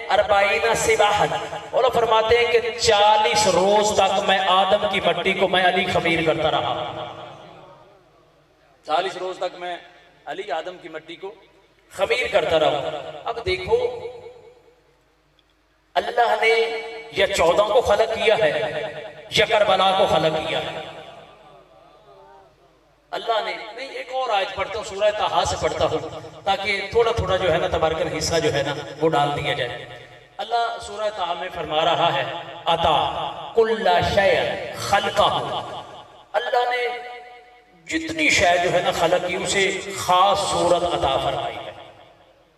अरबाईना सिबाहन, और फरमाते हैं कि 40 रोज तक मैं आदम की मट्टी को मैं अली खमीर करता रहा। 40 रोज तक मैं अली आदम की मट्टी को खमीर करता रहा। अब देखो अल्लाह ने या 14 को खलक किया है या करबला को खलक किया है। अल्लाह ने नहीं, एक और आयत पढ़ता हूँ, सूरह ताहा से पढ़ता हूँ ताकि थोड़ा थोड़ा जो है ना तबारकन हिस्सा जो है ना वो डाल दिया जाए। अल्लाह सूरह ताहा में फरमा रहा है अता कुल्ला शय खलक़हु, अल्लाह ने जितनी शय जो है ना खलक की उसे खास सूरत अता फरमाई है।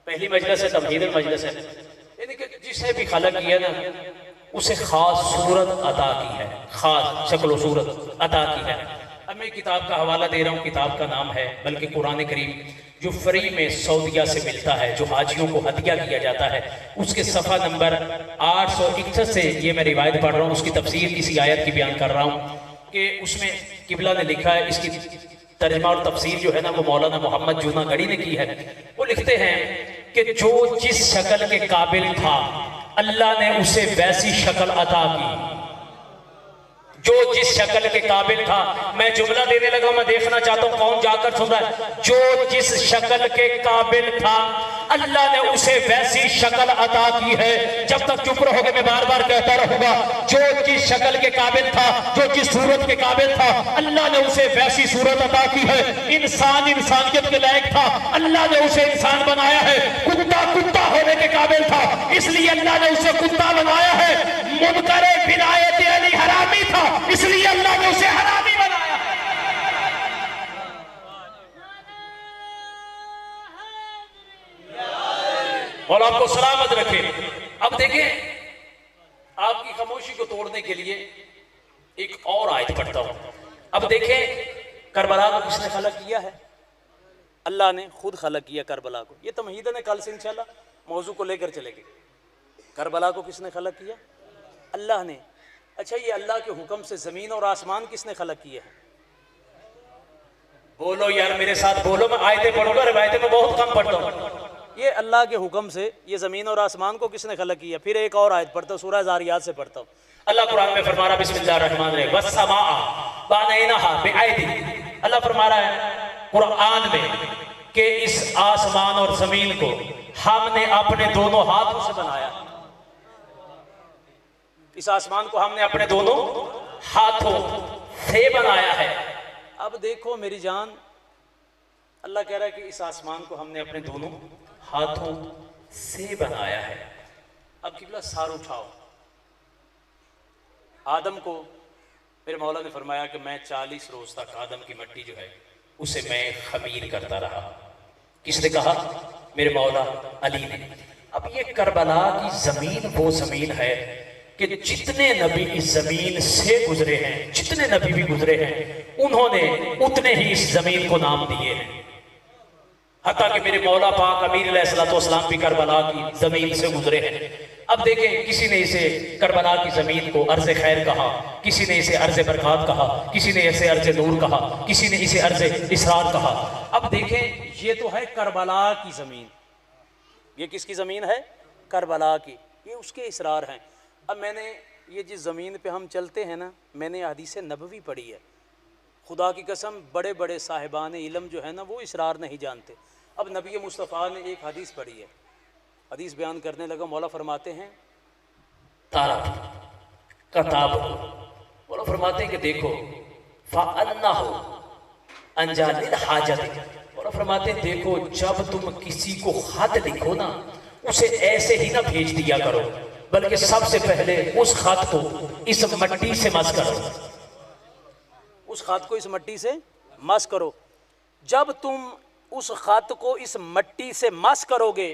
पहली मजलिस है तमहीद मजलिस है, यानी कि जिसे भी खलक किया ना उसे खास सूरत अता की है, खास शक्ल सूरत अता की है। अब मैं किताब का हवाला दे रहा हूँ, किताब का नाम है बल्कि कुरान करीम जो फ्री में सऊदिया से मिलता है, जो हाजियों को हदिया किया जाता है, उसके सफ़ा नंबर 861 से ये मैं रिवायत पढ़ रहा हूँ। उसकी तफसीर किसी आयत की बयान कर रहा हूँ कि उसमें किबला ने लिखा है, इसकी तर्जमा और तफसीर जो है ना वो मौलाना मोहम्मद जूनागढ़ी ने की है। वो लिखते हैं कि जो जिस शक्ल के काबिल था अल्लाह ने उसे वैसी शक्ल अता की। जो जिस शक्ल के काबिल था, मैं जुमला देने लगा, मैं देखना चाहता हूं कौन जाकर सुन रहा है। जो जिस शक्ल के काबिल था अल्लाह ने उसे वैसी शक्ल अता की है। जब तक चुप रहोगे मैं बार बार कहता रहूंगा, जो जिस शक्ल के काबिल था, जो जिस सूरत के काबिल था अल्लाह ने उसे वैसी सूरत अता की है। इंसान इंसानियत के लायक था, अल्लाह ने उसे इंसान बनाया है। कुत्ता कुत्ता होने के काबिल था, इसलिए अल्लाह ने उसे कुत्ता बनाया है। मुनकरे विलायत अली हरामी था, इसलिए अल्लाह ने उसे हरामी बनाया है। और आपको सलामत रखे। अब देखें, आपकी खामोशी को तोड़ने के लिए एक और आयत पढ़ता हूं। अब देखें, करबला को किसने खलक किया है? अल्लाह ने खुद खलक किया करबला को। ये तमहीद ने कल से इंशाल्लाह मौजू को लेकर चलेंगे। करबला को किसने खलक किया? अल्लाह ने। अच्छा, ये अल्लाह के हुक्म से जमीन और आसमान किसने खलक किए हैं? बोलो यार, मेरे साथ बोलो। मैं आयतें पढ़ूंगा, रिवायतें मैं बहुत कम पढ़ता हूँ। ये अल्लाह के हुक्म से ये जमीन और आसमान को किसने खलक किया? फिर एक और आयत पढ़ता हूँ, सूरह ज़ारियात से पढ़ता हूँ। अल्लाह कुरान में फरमा रहा है बिस्मिल्लाहिर्रहमानिर्रहीम वस्समाअ बनैनाहा बिअयदी। अल्लाह फरमा रहा है कुरान में कि इस आसमान और जमीन को हमने अपने दोनों हाथों से बनाया। इस आसमान को हमने अपने दोनों हाथों से बनाया है। अब देखो मेरी जान, अल्लाह कह रहा है कि इस आसमान को हमने अपने दोनों हाथों से बनाया है। अब किबला सार उठाओ। आदम को मेरे मौला ने फरमाया कि मैं 40 रोज तक आदम की मट्टी जो है उसे मैं खमीर करता रहा। किसने कहा? मेरे मौला अली ने। अब ये करबला की जमीन वो जमीन है कि जितने नबी इस जमीन से गुजरे हैं, जितने नबी भी गुजरे हैं, उन्होंने उतने ही इस जमीन को नाम दिए हैं। हत्ता कि मेरे मौला पाक अमीर अलैहिस्सलाम भी करबला की जमीन से गुजरे हैं। अब देखें, किसी ने इसे करबला की जमीन को अर्ज़ खैर कहा, किसी ने इसे अर्ज़ बरक़ात कहा, किसी ने इसे अर्ज़ नूर कहा, किसी ने इसे अर्ज़ इसरार कहा। अब देखें, ये तो है करबला की जमीन। ये किसकी जमीन है? करबला की। ये उसके इसरार हैं। अब मैंने ये जिस ज़मीन पे हम चलते हैं ना, मैंने हदीस नबवी पढ़ी है। खुदा की कसम, बड़े बड़े साहिबान इल्म जो है ना वो इसरार नहीं जानते। अब नबी मुस्तफ़ा ने एक हदीस पढ़ी है, हदीस बयान करने लगा। मौला फरमाते हैं तारा कताब, मौला फरमाते हैं कि देखो फ़अन्नहु अंजालिल हाजत। मौला फरमाते हैं देखो, जब तुम किसी को खत लिखो ना, उसे ऐसे ही ना भेज दिया करो, बल्कि सबसे पहले उस खत को इस मट्टी से मस करो। उस खत को इस मट्टी से मस करो। जब तुम उस खत को इस मट्टी से मस करोगे,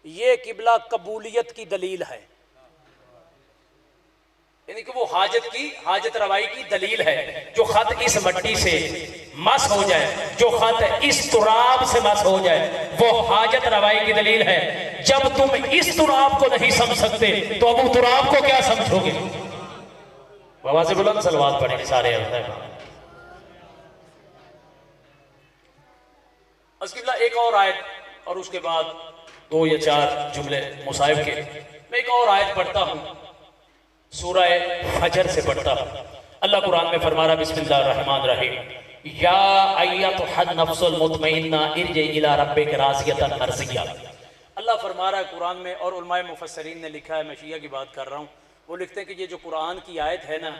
ये किबला कबूलियत की दलील है। यानी कि वो हाजत रवाई की दलील है। जो खत इस मट्टी से मस हो जाए, जो खत इस तुराब से मस हो जाए, वो हाजत रवाई की दलील है। जब तुम इस तुराब को नहीं समझ सकते तो अब उस तुराब को क्या समझोगे? बाबा से बुलंद सलवात पढ़ेंगे सारे। उसके बाद एक और आयत और उसके बाद 2 या 4 जुमले मुसाहिब के। मैं एक और आयत पढ़ता हूँ, सूरह फजर से पढ़ता हूँ। अल्लाह कुरान में फरमा रहा, बिस्मिल्लाहिर्रहमानिर्रहीम, या अय्यतुहन नफ्सुल मुतमइन्ना इरजी इला रब्बिक राज़ियतन मर्ज़िया। अल्लाह फरमा रहा है कुरान में, और उलमाए मुफस्सिरीन ने लिखा है, मैं शिया की बात कर रहा हूँ, वो लिखते हैं कि ये जो कुरान की आयत है ना,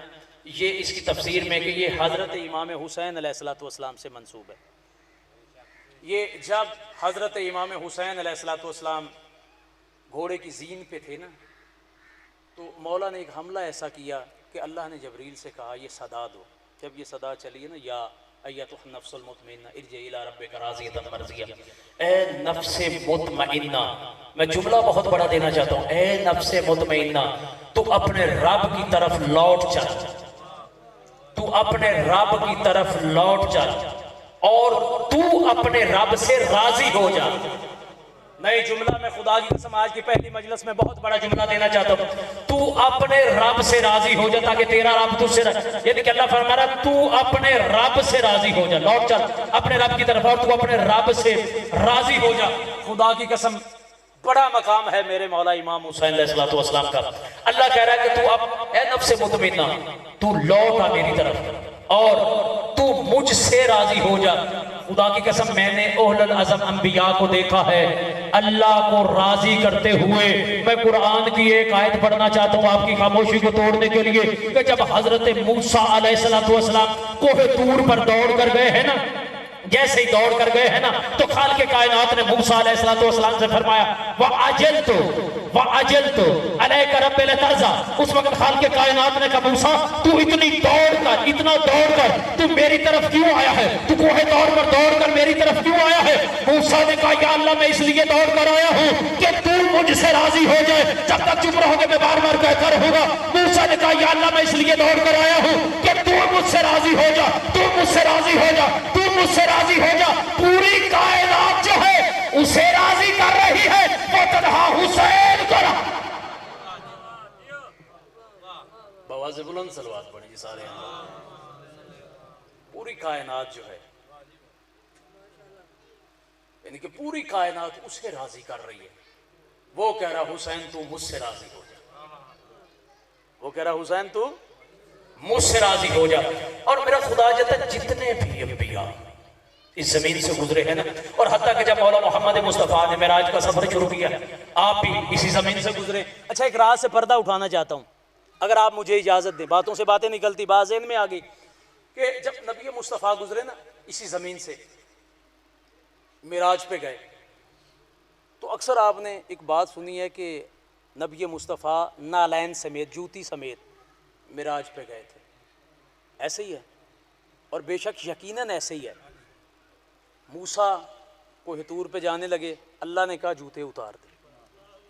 ये इसकी तफसीर में कि ये हज़रत इमाम हुसैन अलैहिस्सलातु वस्सलाम से मंसूब है। ये जब हज़रत इमाम हुसैन अलैहिस्सलातु वस्सलाम घोड़े की जीन पे थे ना, तो मौला ने एक हमला ऐसा किया कि अल्लाह ने जबरील से कहा ये सदा दो। जब ये सदा चली है ना, या अय्यतुहन नफ्सुल मुतमइन्ना इरजी इला रब्बिका राज़ियतन मर्ज़िया, ए नफ्से मुतमइन्ना, मैं जुमला बहुत बड़ा देना चाहता हूँ, ए नफ्से मुतमइन्ना, तू अपने रब की तरफ लौट चल, तू अपने रब की तरफ लौट चल, और तू अपने रब से राजी हो जा। नई जुमला मैं खुदा की कसम आज की पहली मजलिस में बहुत बड़ा जुमला देना चाहता हूँ, तू अपने रब से राजी हो जा, ताकि तेरा रब तुझसे, यानी कि अल्लाह फरमा रहा तू अपने रब से राजी हो जा, लौट चल अपने रब की तरफ, और तू अपने रब से राजी हो जा। खुदा की कसम बड़ा मकाम है मेरे मौला इमाम हुसैन अलैहिस्सलातु वस्सलाम का। अल्लाह कह रहा है कि तू अब ए नफ्स मुतमइन्ना, तू लौट आ मेरी तरफ, और तू मुझसे राजी हो जा। खुदा की कसम मैंने ओहुल अज़म अंबिया को देखा है अल्लाह को राजी करते हुए। मैं कुरान की एक आयत पढ़ना चाहता हूँ आपकी खामोशी को तोड़ने के लिए, कि जब हजरत मूसा अलैहिस्सलातु वस्सलाम कोहे तूर पर दौड़ कर गए हैं ना, जैसे ही दौड़ कर गए हैं ना, तो खाल के कायनात ने मूसा अलैहिस्सलातु वस्सलाम से फरमाया व अजलतु अलैका रब्बिल तर्जा। उस वक्त खाल के कायनात ने कहा मूसा तू इतना दौड़ कर तू मेरी तरफ क्यों आया है, तू कोहे तौर पर दौड़ कर मेरी तरफ क्यों आया है। मूसा ने कहा या अल्लाह मैं इसलिए दौड़ कर आया हूँ कि तू मुझसे राजी हो जाए। जब तक चुप रहोगे मैं बार बार कहता रहूंगा। मूसा ने कहा या अल्लाह मैं इसलिए दौड़ कर आया हूँ कि तू मुझसे राजी हो जा, तू मुझसे राजी हो जा, तू मुझसे राजी हो जा। पूरी कायनात जो है उसे राजी कर रही है, वो तन्हा हुसैन को बवाज़े बुलंद सलवात पढ़ेंगे सारे। पूरी कायनात जो है, यानी कि पूरी कायनात उसे राजी कर रही है। वो कह रहा हुसैन तू मुझसे राजी हो जा, वो कह रहा हुसैन तू मुझसे राजी हो जा। और मेरा खुदा जब जितने भी अंबिया इस जमीन से गुजरे हैं ना, और हत्ता कि जब मौला मोहम्मद मुस्तफ़ा ने मेराज का सफर शुरू किया, आप भी इसी जमीन से गुजरे। अच्छा एक रात से पर्दा उठाना चाहता हूँ, अगर आप मुझे इजाजत दें। बातों से बातें निकलती, बात ज़हन में आ गई कि जब नबी मुस्तफ़ा गुजरे ना इसी जमीन से, मेराज पे गए, तो अक्सर आपने एक बात सुनी है कि नबी मुस्तफ़ा नालैन समेत, जूती समेत मेराज पे गए थे। ऐसे ही है, और बेशक यकीनन ऐसे ही है। मूसा कोहे तूर पे जाने लगे, अल्लाह ने कहा जूते उतार दे,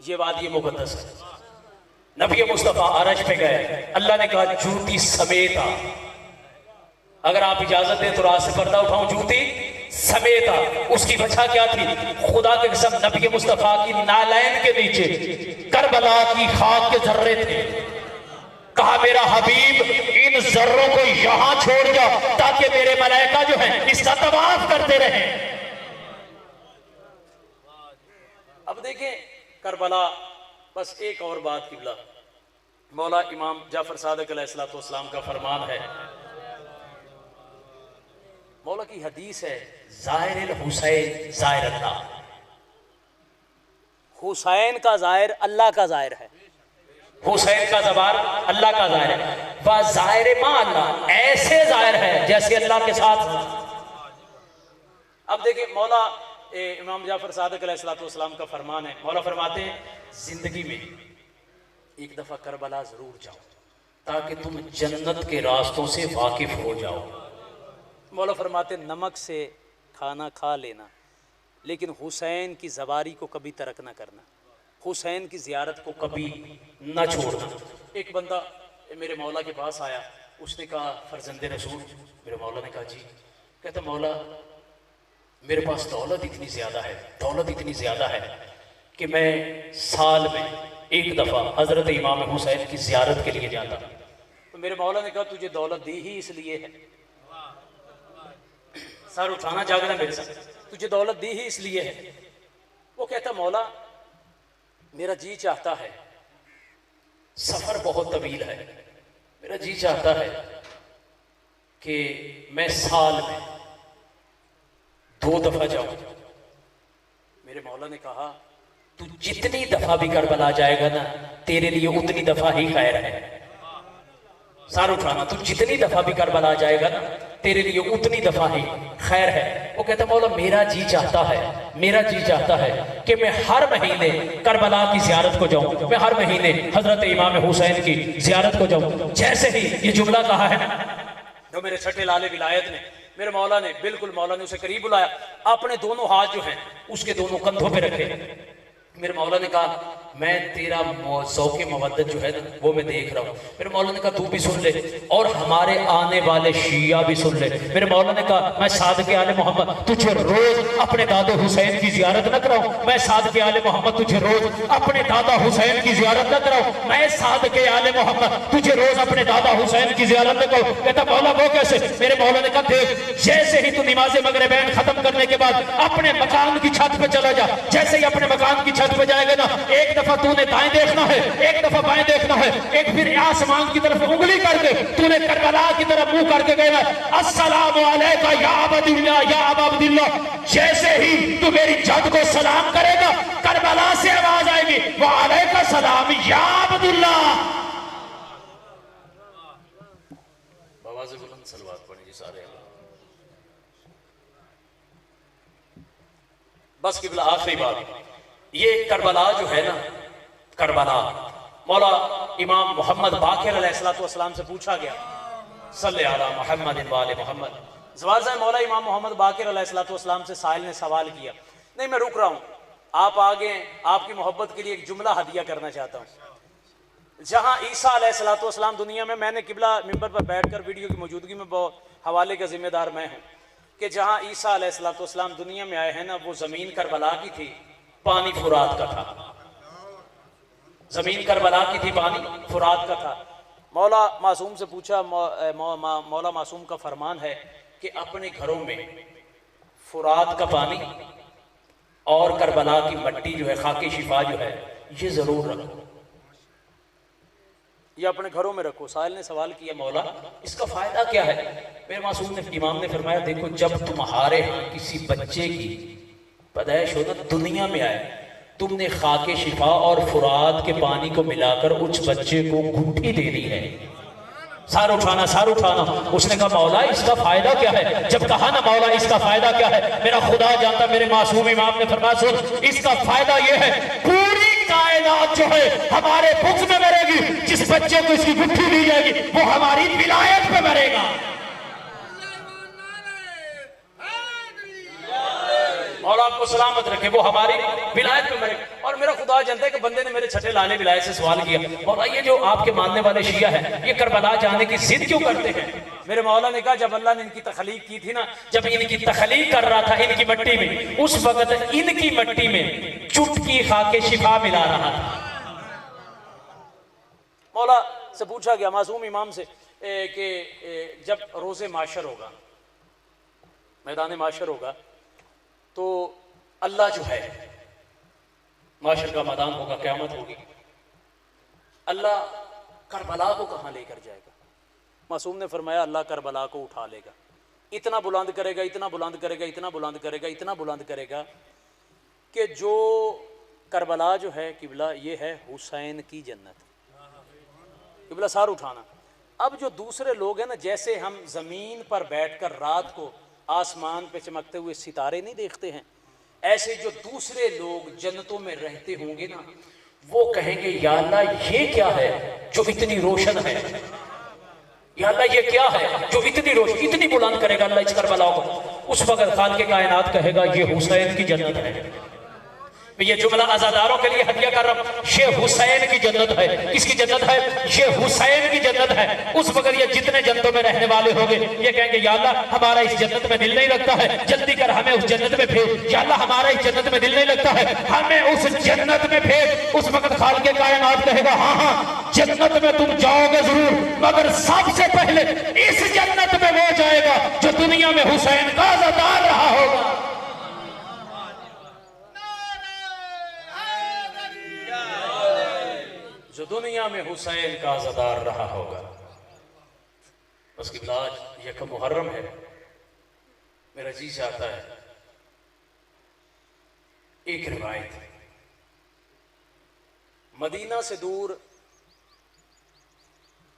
ये वादी मुक़द्दस है। नबी मुस्तफ़ा अरश पे गए, अल्लाह ने कहा जूती समेत आ। अगर आप इजाजत दें तो रात से पर्दा उठाऊं, जूती समेत आ। उसकी वजह क्या थी? खुदा के कसम नबी मुस्तफ़ा की नालैन के नीचे करबला की खाक के जर्रे थे। कहा मेरा हबीब इन जर्रों को यहां छोड़ जा, ताकि मेरे मलाइका जो है इसका तवाफ करते रहे। अब देखें करबला, बस एक और बात किबला, मौला इमाम जाफर सादिक अलैहिस्सलातु वस्सलाम का फरमान है, मौला की हदीस है, ज़ाहिरुल हुसैन ज़ाहिर अल्लाह, हुसैन का ज़ाहिर अल्लाह का ज़ाहिर है, हुसैन का ज़बार अल्लाह का ज़ाहिर है। वह ज़ाहिर मा अल्लाह, ऐसे ज़ाहिर है जैसे अल्लाह के साथ। अब देखिए मौला इमाम जाफर सादिक अलैहिस्सलातु वस्सलाम का फरमान है, मौला फरमाते हैं जिंदगी में एक दफ़ा करबला ज़रूर जाओ ताकि तुम जन्नत के रास्तों से वाकिफ हो जाओ। मौला फरमाते नमक से खाना खा लेना, लेकिन हुसैन की ज़वारी को कभी तर्क ना करना, हुसैन की ज़ियारत को कभी ना छोड़ना। एक बंदा मेरे मौला के पास आया, उसने कहा फर्जंदे रसूल, मेरे मौला ने कहा जी, कहता मौला मेरे पास दौलत इतनी ज़्यादा है कि मैं साल में एक दफ़ा हज़रत इमाम हुसैन की ज़ियारत के लिए जाता। तो मेरे मौला ने कहा तुझे दौलत दी ही इसलिए है, सर उठाना जागना मेरे साथ, तुझे दौलत दी ही इसलिए है। वो कहता मौला मेरा जी चाहता है, सफर बहुत तवील है, मेरा जी चाहता है कि मैं साल में 2 दफा जाऊं। मेरे मौला ने कहा तू जितनी दफा भी करबला जाएगा ना, तेरे लिए उतनी दफा ही खैर है। सारा उठाना, तू जितनी दफा भी करबला जाएगा ना, तेरे लिए उतनी दफा ही खैर है। वो कहता मौला मेरा जी चाहता है, मेरा जी चाहता है कि मैं हर महीने करबला की जियारत को जाऊं, मैं हर महीने हजरत इमाम हुसैन की जियारत को जाऊं। जैसे ही ये जुमला कहा है तो मेरे छठे लाले विलायत ने, मेरे मौला ने बिल्कुल, मौला ने उसे करीब बुलाया, अपने दोनों हाथ जो हैं उसके दोनों कंधों पे रखे। मेरे मौला ने कहा मैं तेरा ज़ौक़ मवद्दत जो है ना वो मैं देख रहा हूँ। मेरे मौला ने कहा तू भी सुन ले और हमारे आने वाले शिया भी सुन ले। मेरे मौला ने कहा मैं सादक़े आले मोहम्मद तुझे रोज अपने दादा हुसैन की जियारत न कराऊं, मैं सादक़े आले मोहम्मद तुझे रोज अपने दादा हुसैन की जियारत न कराऊं, मैं सादक़े आले मोहम्मद तुझे रोज अपने दादा हुसैन की जियारत न कराऊं। कहता मौला वो कैसे? मेरे मौला ने कहा देख, जैसे ही तू नमाज़ मगरिबैन खत्म करने के बाद अपने मकान की छत पे चला जा, जैसे ही अपने मकान की छत पे जाएगा ना, एक दफा तूने दाएं देखना है, एक दफा बाएं देखना है, एक फिर आसमान की तरफ उंगली करके तूने करबला की तरफ मुंह करके कहना अस्सलामु अलैका या अब्दुल्लाह या अबा अब्दुल्लाह। जैसे ही तू मेरी जद को सलाम करेगा, करबला से आवाज आएगी व अलैका सलाम या अब्दुल्लाह। आवाज़ बुलंद सलवात पढ़े जी सारे। बस किबला आखिरी बात, ये करबला जो है ना, करबला मौला इमाम मोहम्मद बाक़िर अलैहिस्सलाम से पूछा गया, सल्ले अला मुहम्मद व आले मोहम्मद। जवाब है मौला इमाम मोहम्मद बाक़िर अलैहिस्सलाम से साहिल ने सवाल किया, नहीं मैं रुक रहा हूँ, आप आगे, आपकी मोहब्बत के लिए एक जुमला हदिया करना चाहता हूँ। जहाँ ईसा अलैहिस्सलाम दुनिया में, मैंने किबला मिंबर पर बैठकर वीडियो की मौजूदगी में हवाले का जिम्मेदार मैं हूँ कि जहाँ ईसा अलैहिस्सलाम दुनिया में आए हैं ना, वो ज़मीन करबला की थी, पानी फुरात का था। ज़मीन करबला की थी, पानी फुरात का था। मौला मासूम से पूछा, मौला मासूम का फरमान है कि अपने घरों में फुरात का पानी और करबला की मट्टी जो है, खाके शिफा जो है, ये ज़रूर रखो, ये अपने घरों में रखो। साहिल ने सवाल किया मौला इसका फ़ायदा क्या है? मेरे मासूम ने, इमाम ने फरमाया देखो, जब तुम्हारे यहाँ किसी बच्चे की पैदाइश हो ना, दुनिया में आए, तुमने खाके शिफा और फुरात के पानी को मिलाकर उस बच्चे को गुट्ठी दे दी है। सार उठाना, सार उठाना। उसने कहा मौला इसका फायदा क्या है? जब कहा ना मौला इसका फायदा क्या है, मेरा खुदा जानता। मेरे मासूम इमाम ने फरमाया सुन, इसका फायदा यह है पूरी कायनात जो है हमारे बुक्स में मरेगी, जिस बच्चे को इसकी गुट्ठी दी जाएगी वो हमारी विलायत पे मरेगा। और आपको सलामत रखे, वो हमारी विलायत पे मरे। और मेरा खुदा जानता है कि बंदे ने मेरे छठे लाले विलायत से सवाल किया, मौला ये जो आपके मानने वाले शिया है, ये करबला जाने की जिद क्यों करते हैं? मेरे मौला ने कहा जब अल्लाह ने इनकी तखलीक की थी ना, जब इनकी तखलीक कर रहा था इनकी मट्टी में, उस वक्त इनकी मट्टी में चुटकी खाके शिफा मिला रहा था। मौला से पूछा गया मासूम इमाम से कि जब रोज़े माशर होगा, मैदान माशर होगा, तो अल्लाह जो है, माशर का मैदान होगा, क़यामत होगी, अल्लाह करबला को कहाँ लेकर जाएगा? मासूम ने फरमाया अल्लाह करबला को उठा लेगा, इतना बुलंद करेगा, इतना बुलंद करेगा, इतना बुलंद करेगा, इतना बुलंद करेगा कि जो करबला जो है किबला, ये है हुसैन की जन्नत। किबला सार उठाना। अब जो दूसरे लोग हैं ना, जैसे हम ज़मीन पर बैठकर रात को आसमान पे चमकते हुए सितारे नहीं देखते हैं, ऐसे जो दूसरे लोग जन्नतों में रहते होंगे ना, वो कहेंगे या अल्लाह ये क्या है जो इतनी रोशन है, या अल्लाह ये क्या है जो इतनी रोशन, इतनी बुलंद करेगा अल्लाह इस करबला को। उस वक्त खालिक़ कायनात कहेगा ये हुसैन की जन्नत है। ये जुमला आजादारों के लिए हदिया कर रहा हूं, ये हुसैन की जन्नत है। किसकी जन्नत है? ये हुसैन की जन्नत है। उस वक्त ये जितने जन्नतों में रहने वाले होंगे, ये कहेंगे या अल्लाह हमारा इस जन्नत में दिल नहीं लगता है, जल्दी कर हमें उस जन्नत में भेज। या अल्लाह हमारा इस जन्नत में दिल नहीं लगता है, हमें उस जन्नत में भेज। उस वक्त खालिक़ कायनात कहेगा हाँ हाँ जन्नत में तुम जाओगे जरूर, मगर सबसे पहले इस जन्नत में वो जाएगा जो दुनिया में हुसैन का अज़ादार रहा होगा। जो दुनिया में हुसैन का अज़ादार रहा होगा। उसकी आज यकम मुहर्रम है, मेरा जी चाहता है एक रिवायत, मदीना से दूर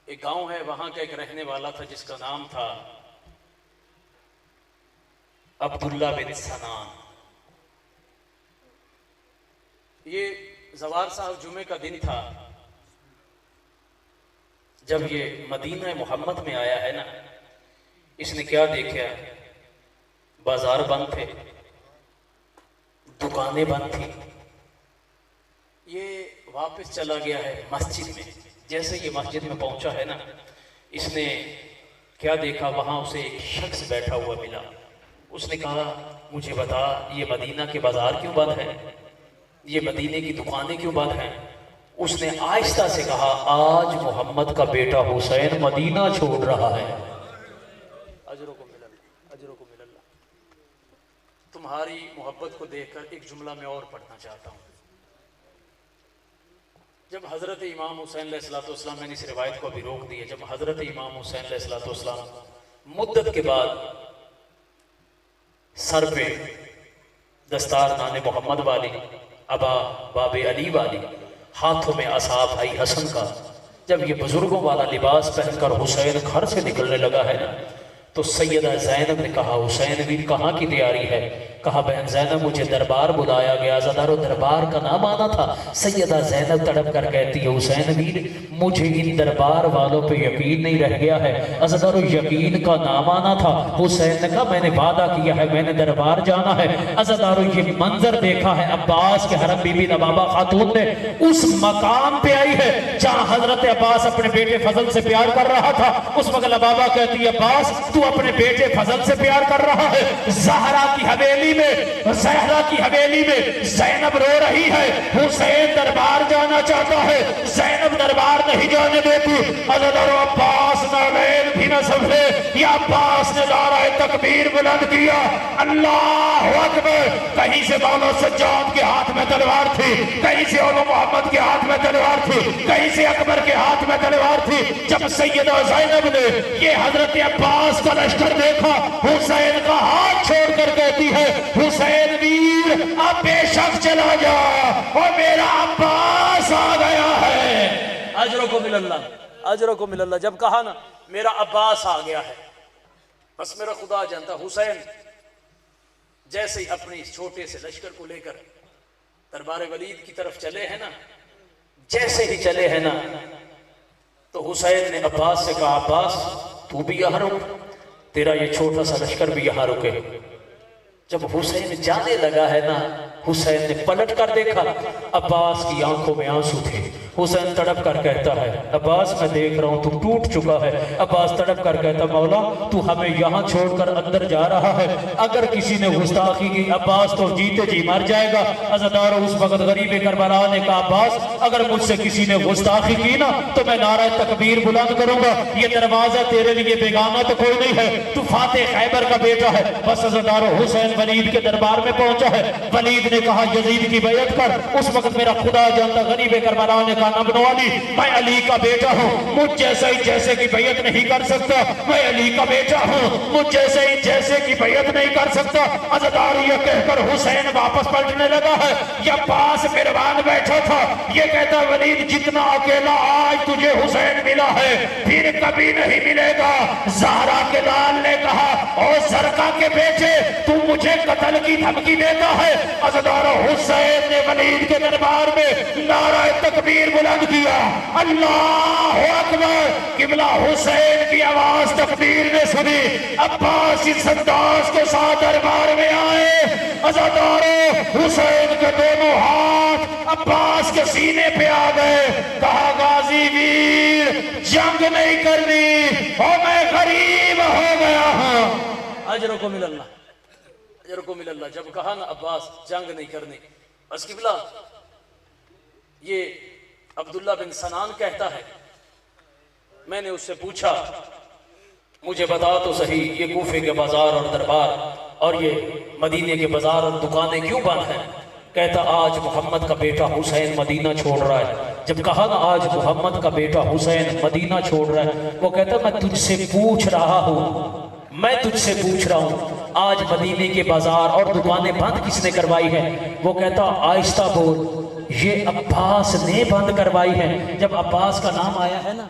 एक गांव है, वहां का एक रहने वाला था जिसका नाम था अब्दुल्ला बिन सनान। ये जवार साहब जुमे का दिन था जब ये मदीना मोहम्मद में आया है ना। इसने क्या देखा, बाजार बंद थे, दुकानें बंद थी। ये वापस चला गया है मस्जिद में। जैसे ये मस्जिद में पहुंचा है ना, इसने क्या देखा, वहां उसे एक शख्स बैठा हुआ मिला। उसने कहा, मुझे बता ये मदीना के बाजार क्यों बंद है, ये मदीने की दुकानें क्यों बंद हैं। उसने आहिस्ता से कहा, आज मोहम्मद का बेटा हुसैन मदीना छोड़ रहा है। अजरों को मिलल्लाह, अजरों को मिलल्लाह। तुम्हारी मोहब्बत को देखकर एक जुमला में और पढ़ना चाहता हूँ। जब हजरत इमाम हुसैन अलैहिस्सलाम, मैंने इस रिवायत को अभी रोक दिया, जब हजरत इमाम हुसैन अलैहिस्सलाम मुद्दत के बाद सर पे दस्तार नाने मोहम्मद वाली, अबा बाबे अली वाली, हाथों में असा भाई हसन का, जब ये बुजुर्गों वाला लिबास पहनकर हुसैन घर से निकलने लगा है ना, तो सैयदा ज़ैनब ने कहा, हुसैन वीर कहाँ की तैयारी है। कहा, बहन ज़ैनब मुझे दरबार बुलाया गया। ज़दारो दरबार का नाम आना था। सैयदा ज़ैनब तड़प कर कहती है, हुसैन वीर मुझे इन दरबार वालों पे यकीन नहीं रह गया है। ज़दारो यकीन का नाम आना था। हुसैन ने कहा, मैंने वादा किया है, मैंने दरबार जाना है। ज़दारो ये मंजर देखा है, अब्बास के हरम बीबी नबाबा खातून ने उस मकाम पे आई है जहाँ हजरत अब्बास अपने बेटे फजल से प्यार कर रहा था। उस वक्त नबाबा कहती है, अब्बास तू अपने बेटे फजल से प्यार कर रहा है। ज़हरा की हवेली में, ज़हरा की हवेली में ज़ैनब रो रही है। हुसैन दरबार जाना चाहता है, ज़ैनब दरबार नहीं जाने देती। अब्बास नालैन भी न संभले, या अब्बास ने नाराए तकबीर बुलंद किया, अल्लाह अकबर। कहीं से मौला सज्जाद के हाथ में तलवार थी, कहीं से औला मोहम्मद के हाथ में तलवार थी, कहीं से अकबर के हाथ में तलवार थी। जब सैयदा ज़ैनब ने ये हजरत अब्बास का लश्कर देखा, हुसैन का हाथ छोड़कर कहती है, हुसैन वीर अब बेशक चला जा, और मेरा अब्बास आ गया है। अजरों को मिलल्लाह, अजरों को मिलल्लाह। जब कहा ना मेरा अब्बास आ गया है, बस मेरा खुदा जानता। हुसैन जैसे ही अपने इस छोटे से लश्कर को लेकर दरबार वलीद की तरफ चले हैं ना, जैसे ही चले हैं ना, तो हुसैन ने अब्बास से कहा, अब्बास तू भी यहाँ रुक, तेरा ये छोटा सा लश्कर भी यहाँ रुके। जब हुसैन जाने लगा है ना, हुसैन ने पलट कर देखा, अब्बास की आंखों में आंसू थे। हुसैन तड़प कर कहता है, अब्बास मैं देख रहा हूँ तू टूट चुका है। अब्बास तड़प कर कहता, मौला तू हमें यहाँ छोड़कर अंदर जा रहा है, अगर किसी ने गुस्ताखी की अब्बास तो जीते जी मर जाएगा। अज़ादारो उस वक्त गरीब करबला ने कहा, अब्बास अगर मुझसे किसी ने गुस्ताखी की ना तो मैं नारा तकबीर बुलंद करूंगा। ये दरवाजा तेरे लिए बेगाना तो कोई नहीं है, तू फाते खैबर का बेटा है। बस अज़ादारो हुसैन वलीद के दरबार में पहुंचा है। वलीद ने कहा, यजीद की बैयत कर। उस वक्त मेरा खुदा जानता गरीब करबला ने कहा, नबनवाली मैं अली का बेटा हूँ, मुझ जैसे ही जैसे की बैयत नहीं कर सकता। मैं अली का बेटा हूँ, मुझ जैसे ही जैसे की बैयत नहीं कर सकता। अज़दार ये कहकर हुसैन वापस पलटने लगा है। या पास मेहरबान बैठा था, ये कहता, वलीद जितना अकेला आज तुझे हुसैन मिला है फिर कभी नहीं मिलेगा। ज़हरा के लाल ने कहा, ओ सरका के बेटे तू मुझे कत्ल की धमकी देता है। अज़दार हुसैन ने वलीद के दरबार में नारा तकबीर बुलंद किया, अल्लाह अकबर। किबला हुसैन की आवाज तकबीर ने सुनी। अब्बास इस अंदाज के साथ दरबार में आए। अज़ादारों हुसैन के दोनों हाथ अब्बास के सीने पे आ गए। कहा, गाजी वीर जंग नहीं करनी और मैं गरीब हो गया हूं। अजरों को मिलल्लाह, अजरों को मिलल्लाह। जब कहा ना अब्बास जंग नहीं करनी, बस किबला ये अब्दुल्ला बिन सनान कहता है, मैंने उससे पूछा, मुझे बता तो सही ये कूफे के बाजार और दरबार और ये मदीने के बाजार और दुकानें क्यों बंद हैं। कहता आज मोहम्मद का बेटा हुसैन मदीना छोड़ रहा है। जब कहा ना आज मोहम्मद का बेटा हुसैन मदीना छोड़ रहा है, वो कहता मैं तुझसे पूछ रहा हूँ, मैं तुझसे पूछ रहा हूँ आज मदीने के बाजार और दुकानें बंद किसने करवाई है? वो कहता आहिस्ता बोल, ये अब्बास ने बंद करवाई है। जब अब्बास का नाम आया है ना,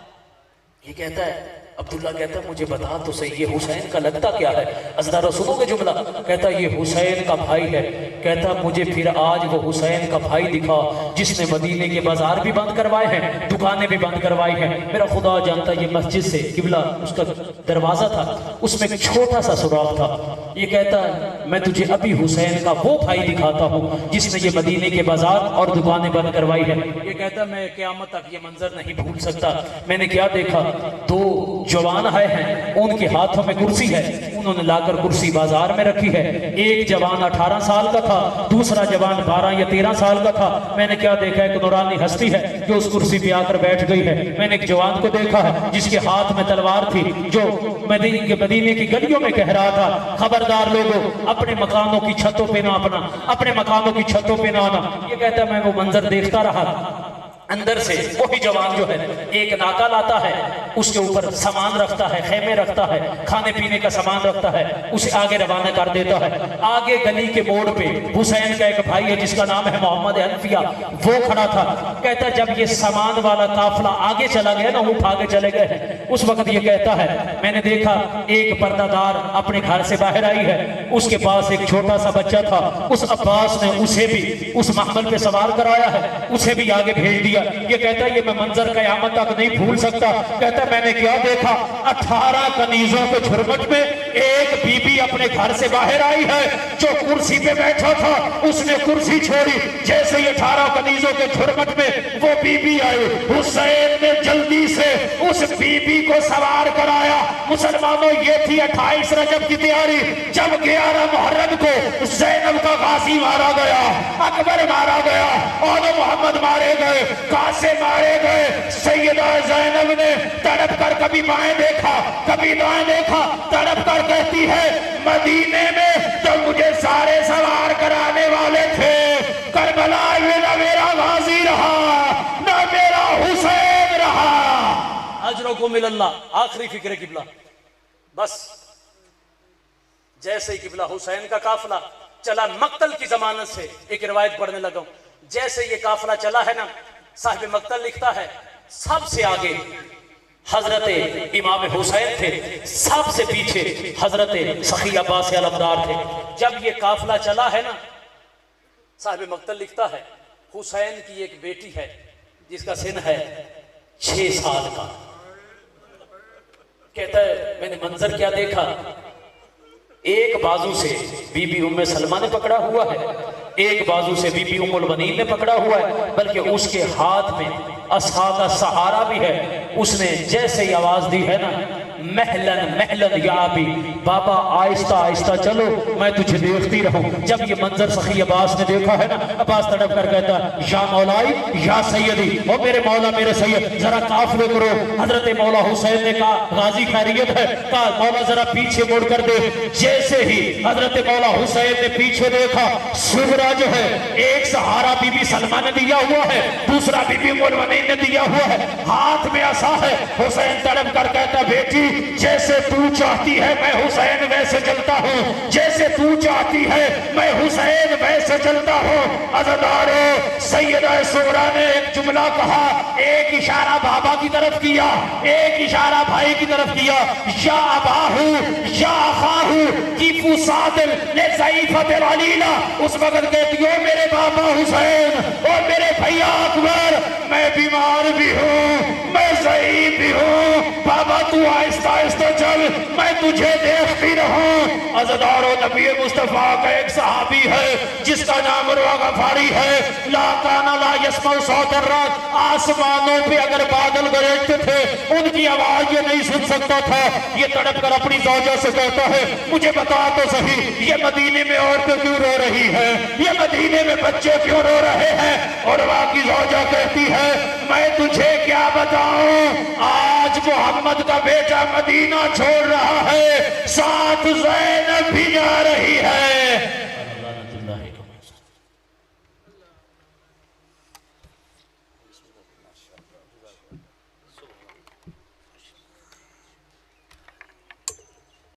ये कहता है अब्दुल्ला कहता है मुझे बता तो सही ये हुसैन का लगता क्या है? अज़दारो सुनोगे जुमला? कहता ये हुसैन का भाई है। कहता मुझे फिर आज वो हुसैन का भाई दिखा जिसने मदीने के बाजार भी बंद करवाए हैं, दुकानें भी बंद करवाई हैं। मेरा खुदा जानता ये मस्जिद से किबला उसका दरवाजा था, उसमें एक छोटा सा सुराख था। ये कहता है मैं तुझे अभी हुसैन का वो भाई दिखाता हूँ जिसने ये मदीने के बाजार और दुकानें बंद करवाई है। ये कहता मैं क़यामत तक ये मंजर नहीं भूल सकता। मैंने क्या देखा, दो जवान आए हैं, उनके हाथों में कुर्सी है, उन्होंने लाकर कुर्सी बाजार में रखी है। एक जवान 18 साल का था, दूसरा जवान 12 या 13 साल का था। मैंने क्या देखा, एक नूरानी हस्ती है जो उस कुर्सी पे आकर बैठ गई है। मैंने एक जवान को देखा है जिसके हाथ में तलवार थी, जो मदीने की गलियों में कह रहा था खबरदार लोगों अपने मकानों की छतों पे ना अपना, अपने मकानों की छतों पे ना आना। ये कहता मैं वो मंजर देखता रहा। अंदर से वही जवान जो है एक नाका लाता है, उसके ऊपर सामान रखता है, खेमे रखता है, खाने पीने का सामान रखता है, उसे आगे रवाना कर देता है। आगे गली के मोड़ पे हुसैन का एक भाई है जिसका नाम है मोहम्मद हनफिया, वो खड़ा था। कहता जब ये सामान वाला काफिला आगे चला गया ना, ऊँट आगे चले गए, उस वक्त ये कहता है मैंने देखा एक पर्दादार अपने घर से बाहर आई है, उसके पास एक छोटा सा बच्चा था। उस अब्बास ने उसे भी उस महमल पे सवार कराया है, उसे भी आगे भेज दिया। ये कहता है ये मैं मंजर क़यामत तक नहीं भूल सकता। कहता मैंने क्या देखा, 18 कनीजों के झुरमुट में एक बीबी अपने घर से बाहर आई है। जो कुर्सी पे बैठा था उसने कुर्सी छोड़ी, जैसे ही 18 कनीजों के झुरमुट में वो बीबी आई, हुसैन ने जल्दी से उस बीबी को सवार कराया। मुसलमानों ये थी 28 रजब की तैयारी, जब 11 मुहर्रम को ज़ैनब का गाजी मारा गया, अकबर मारा गया, और मोहम्मद मारे गए, कासे मारे गए। सैयदा ज़ैनब ने तड़प कर कभी बाएं देखा कभी दाएं देखा, तड़प कर कहती है मदीने में तो मुझे सारे सवार कराने वाले थे, करबला में ना मेरा गाजी रहा ना मेरा हुसैन रहा। अजरों को मिलल्ला। आखिरी फिक्र किबला, बस जैसे ही किबला हुसैन का काफिला चला मक्तल की जमानत से, एक रिवायत पढ़ने लगा, जैसे ये काफिला चला है ना, साहिब मक्तल लिखता है सबसे आगे हजरत इमाम हुसैन थे, सबसे पीछे हजरत सखी अब्बास अलमदार थे। जब ये काफिला चला है ना, साहिब मक्तल लिखता है हुसैन की एक बेटी है जिसका सिन है 6 साल का। कहता है मैंने मंजर क्या देखा, एक बाजू से बीबी उम्मे सलमा ने पकड़ा हुआ है, एक बाजू से बीबी उम्मुल बनीन ने पकड़ा हुआ है, बल्कि उसके हाथ में असहा का सहारा भी है। उसने जैसे ही आवाज दी है ना, महलन महलन या अबी, बाबा आहिस्ता आहिस्ता चलो मैं तुझे देखती रहूं। जब ये मंजर सखी अब्बास ने देखा है ना, अब्बास तड़प कर कहता या मौलाई या सैयदी, ओ मेरे मौला मेरे सैयद जरा काफिले करो। हजरत मौला हुसैन ने कहा गाजी खैरियत है, कहा मौला जरा पीछे मुड़ कर दे। जैसे ही हजरत मौला हुसैन ने पीछे देखा, सुगरा जो है एक सहारा बीबी सलमा ने दिया हुआ है, दूसरा बीबी मुलवनीन ने दिया हुआ है, हाथ में असा है। हुसैन तड़प कर कहता बेटी जैसे तू चाहती है मैं हुसैन वैसे चलता हूँ, जैसे तू चाहती है मैं हुसैन वैसे चलता हूँ। अज़दारो सैयदा सुगरा ने एक जुमला कहा, एक इशारा बाबा की तरफ किया, एक इशारा भाई की तरफ किया, या अबाहू या अखाहू की फुसादिल ने ज़ईफ़त अलीला। उस वक्त कहती हो मेरे बाबा हुसैन और मेरे भैया अकबर, मैं बीमार भी हूँ, मैं ज़ईफ़ भी हूँ, बाबा तू आहिस्ता आहिस्ता चल, मैं तुझे देखती रहूं। अज़दारो नबी मुस्तफा का एक सहाबी है जिसका नाम रुआ गफारी है। ला काना ला यस्माउ सौतर रात, आसमानों पे अगर बादल गरजते थे उनकी आवाज ये नहीं सुन सकता था। ये तड़प कर अपनी ज़ौजा से कहता है मुझे बता तो सही ये मदीने में औरतें क्यों रो रही है, ये मदीने में बच्चे क्यों रो रहे हैं। और वहां की ज़ौजा कहती है मैं तुझे क्या बताऊं, आज मोहम्मद का बेटा मदीना छोड़ रहा है, साथ ज़ैनब भी जा रही है।